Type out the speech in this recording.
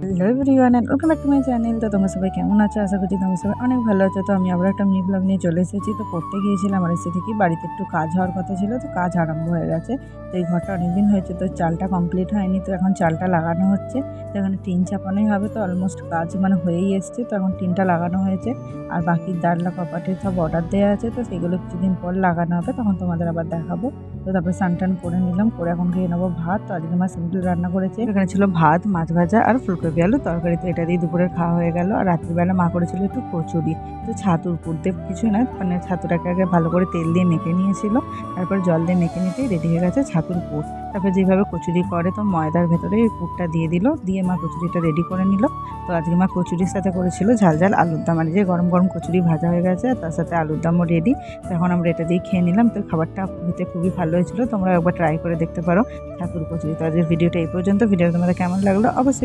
Hello everyone and welcome back to my channel. তো তোমরা সবাই কেমন আছো? আশা করছি তোমরা সবাই অনেক ভালো আছো। তো আমি আবার একটা মিনি ব্লগ নিয়ে চলে এসেছি। তো পড়তে গিয়েছিলাম আর এসে দেখি বাড়িতে একটু কাজ হওয়ার কথা ছিল, তো কাজ আরম্ভ হয়ে গেছে। তো এই ঘরটা অনেকদিন হয়েছে, তো চালটা কমপ্লিট হয়নি, তো এখন চালটা লাগানো হচ্ছে। তো এখানে টিন চাপানোই হবে, তো অলমোস্ট কাজ মানে হয়েই এসছে। তো এখন টিনটা লাগানো হয়েছে আর বাকি জানলা কপাটের সব অর্ডার দেওয়া আছে, তো সেগুলো কিছুদিন পর লাগানো হবে, তখন তোমাদের আবার দেখাবো। তো তারপরে স্নান টান করে নিলাম, করে এখন খেয়ে নেবো ভাত। তো আজকে মা সিম্পল রান্না করেছে, এখানে ছিল ভাত, মাছ ভাজা আর ফুলকপি আলু তরকারি। তো এটা দিয়ে দুপুরের খাওয়া হয়ে গেল। আর রাত্রিবেলা মা করেছিল একটু কচুরি। তো ছাতুর পুরতে কিছুই না, মানে ছাতুটাকে আগে ভালো করে তেল দিয়ে মেখে নিয়েছিল, তারপর জল দিয়ে মেখে নিতেই রেডি হয়ে গেছে ছাতুর পুর। তারপর যেভাবে কচুরি করে, তো ময়দার ভেতরে এই পুরটা দিয়ে দিল, দিয়ে মা কচুরিটা রেডি করে নিল। তো আজকে মা কচুরির সাথে করেছিল ঝাল ঝাল আলুর দম, মানে যে গরম গরম কচুরি ভাজা হয়ে গেছে আর তার সাথে আলুর দমও রেডি। তো এখন আমরা এটা দিয়ে খেয়ে নিলাম। তো খাবারটা খেতে খুবই ভালো হয়েছিল, তোমরা একবার ট্রাই করে দেখতে পারো ছাতুর কচুরি। তো আজকের ভিডিওটা এই পর্যন্ত। ভিডিওটা তোমাদের কেমন লাগলো অবশ্যই